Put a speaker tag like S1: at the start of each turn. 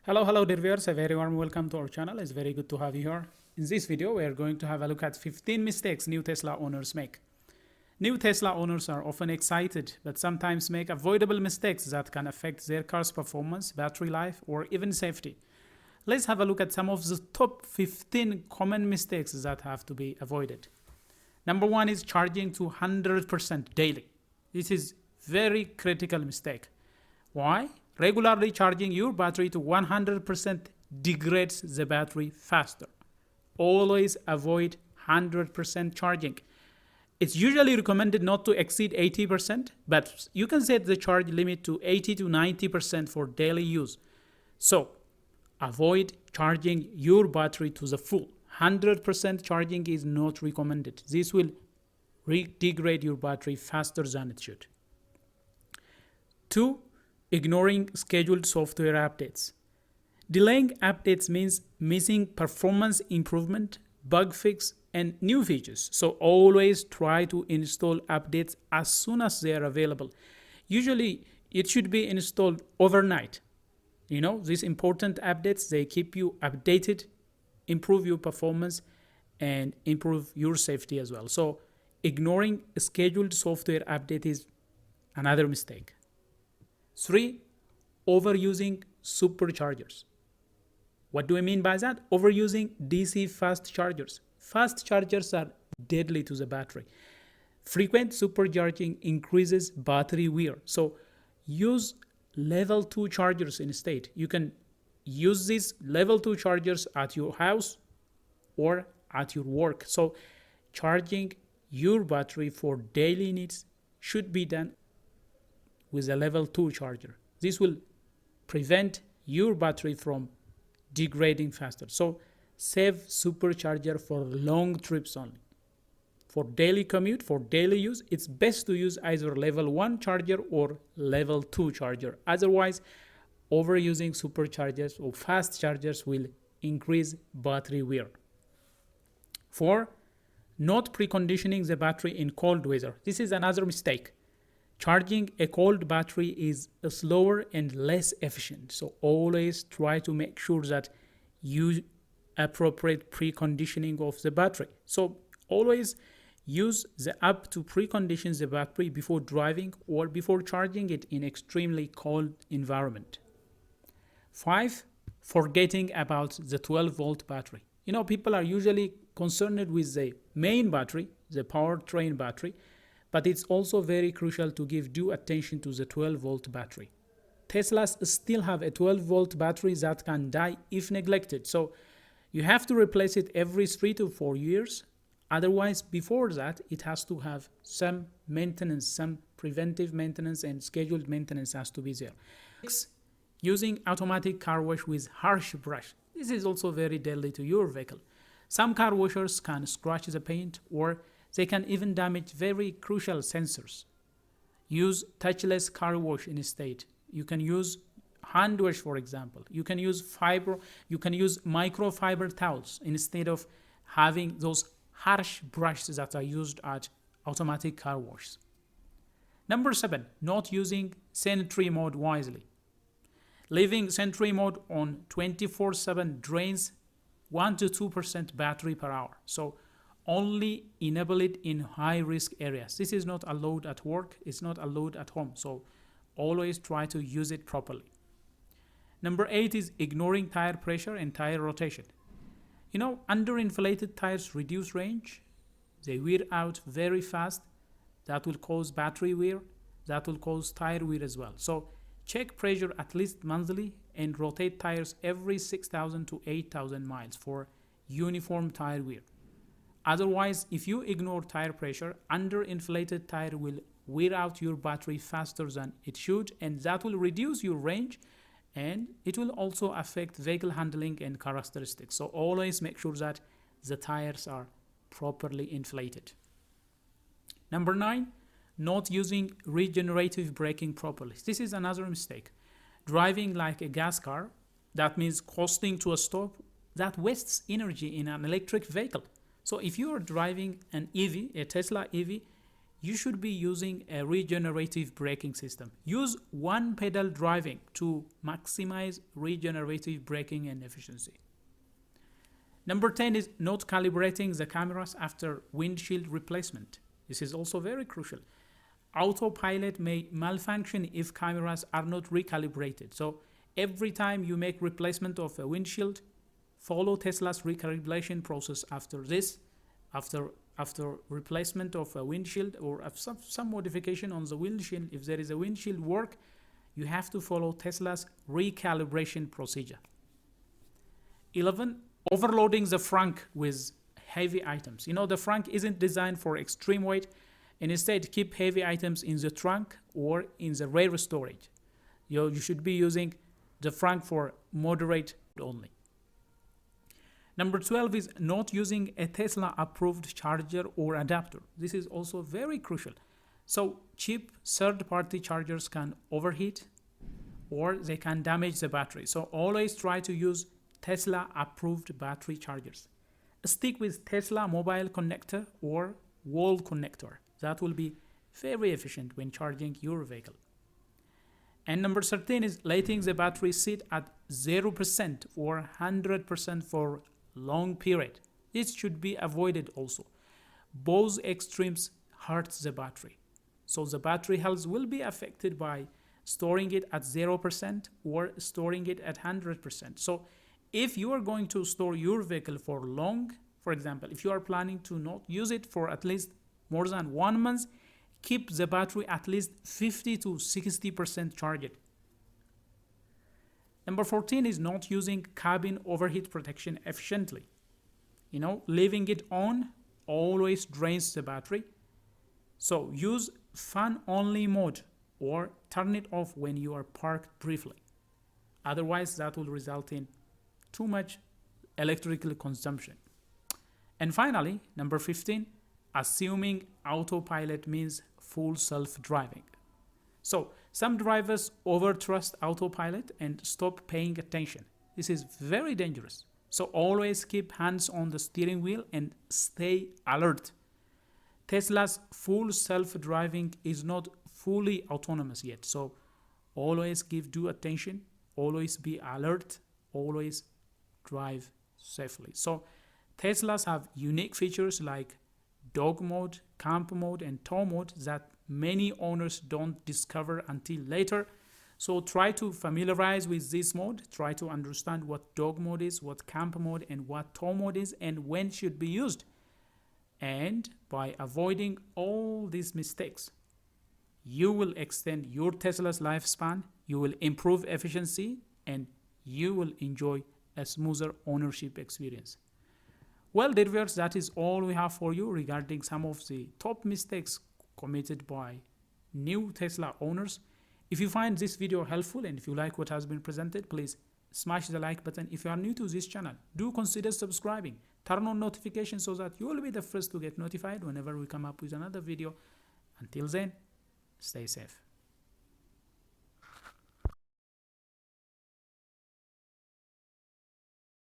S1: Hello dear viewers, a very warm welcome to our channel. It's very good to have you here. In this video, we are going to have a look at 15 mistakes new Tesla owners make. New Tesla owners are often excited, but sometimes make avoidable mistakes that can affect their car's performance, battery life, or even safety. Let's have a look at some of the top 15 common mistakes that have to be avoided. Number one is charging to 100% daily. This is very critical mistake. Why? Regularly charging your battery to 100% degrades the battery faster. Always avoid 100% charging. It's usually recommended not to exceed 80%, but you can set the charge limit to 80 to 90% for daily use. So, avoid charging your battery to the full. 100% charging is not recommended. This will degrade your battery faster than it should. 2. Ignoring scheduled software updates. Delaying updates means missing performance improvement, bug fix, and new features. So always try to install updates as soon as they are available. Usually, it should be installed overnight. These important updates, they keep you updated, improve your performance, and improve your safety as well. So ignoring a scheduled software update is another mistake. 3. Overusing superchargers. What do I mean by that? Overusing DC fast chargers. Fast chargers are deadly to the battery. Frequent supercharging increases battery wear. So use level 2 chargers instead. You can use these level 2 chargers at your house or at your work. So charging your battery for daily needs should be done with a level 2 charger. This will prevent your battery from degrading faster. So save supercharger for long trips only. For daily commute, for daily use, it's best to use either level 1 charger or level 2 charger. Otherwise, overusing superchargers or fast chargers will increase battery wear. 4. Not preconditioning the battery in cold weather. This is another mistake. Charging a cold battery is slower and less efficient. So always try to make sure that you appropriate preconditioning of the battery. So always use the app to precondition the battery before driving or before charging it in extremely cold environment. 5. Forgetting about the 12-volt battery. People are usually concerned with the main battery, the powertrain battery, but it's also very crucial to give due attention to the 12-volt battery. Teslas still have a 12-volt battery that can die if neglected. So you have to replace it every 3 to 4 years. Otherwise, before that, it has to have some maintenance, some preventive maintenance and scheduled maintenance has to be there. 6. Using automatic car wash with harsh brush. This is also very deadly to your vehicle. Some car washers can scratch the paint or they can even damage very crucial sensors. Use touchless car wash instead. You can use hand wash, for example. You can use microfiber towels instead of having those harsh brushes that are used at automatic car washes. Number 7, not using Sentry mode wisely. Leaving Sentry mode on 24/7 drains 1 to 2% battery per hour. So only enable it in high-risk areas. This is not allowed at work. It's not allowed at home. So always try to use it properly. Number 8 is ignoring tire pressure and tire rotation. Underinflated tires reduce range. They wear out very fast. That will cause battery wear. That will cause tire wear as well. So check pressure at least monthly and rotate tires every 6,000 to 8,000 miles for uniform tire wear. Otherwise, if you ignore tire pressure, underinflated tire will wear out your battery faster than it should, and that will reduce your range, and it will also affect vehicle handling and characteristics. So always make sure that the tires are properly inflated. Number 9, not using regenerative braking properly. This is another mistake. Driving like a gas car, that means coasting to a stop, that wastes energy in an electric vehicle. So if you are driving an EV, a Tesla EV, you should be using a regenerative braking system. Use one pedal driving to maximize regenerative braking and efficiency. Number 10 is not calibrating the cameras after windshield replacement. This is also very crucial. Autopilot may malfunction if cameras are not recalibrated. So every time you make replacement of a windshield, follow Tesla's recalibration process after this, after replacement of a windshield or some modification on the windshield. If there is a windshield work, you have to follow Tesla's recalibration procedure. 11, overloading the trunk with heavy items. The trunk isn't designed for extreme weight, and instead keep heavy items in the trunk or in the rear storage. You should be using the trunk for moderate only. Number 12 is not using a Tesla approved charger or adapter. This is also very crucial. So cheap third-party chargers can overheat or they can damage the battery. So always try to use Tesla approved battery chargers. Stick with Tesla mobile connector or wall connector. That will be very efficient when charging your vehicle. And number 13 is letting the battery sit at 0% or 100% for long period. This should be avoided also. Both extremes hurt the battery. So the battery health will be affected by storing it at 0% or storing it at 100%. So if you are going to store your vehicle for long, for example, if you are planning to not use it for at least more than 1 month, keep the battery at least 50 to 60% charged. Number 14 is not using cabin overheat protection efficiently. Leaving it on always drains the battery. So use fan only mode or turn it off when you are parked briefly. Otherwise, that will result in too much electrical consumption. And finally, number 15, assuming autopilot means full self-driving. So some drivers overtrust autopilot and stop paying attention. This is very dangerous. So always keep hands on the steering wheel and stay alert. Tesla's full self-driving is not fully autonomous yet. So always give due attention, always be alert, always drive safely. So Teslas have unique features like dog mode, camp mode, and tow mode that many owners don't discover until later. So try to familiarize with this mode, try to understand what dog mode is, what camp mode, and what tow mode is, and when should be used. And by avoiding all these mistakes, you will extend your Tesla's lifespan, you will improve efficiency, and you will enjoy a smoother ownership experience. Well, dear viewers, that is all we have for you regarding some of the top mistakes committed by new Tesla owners. If you find this video helpful and if you like what has been presented, please smash the like button. If you are new to this channel, do consider subscribing. Turn on notifications so that you will be the first to get notified whenever we come up with another video. Until then, stay safe.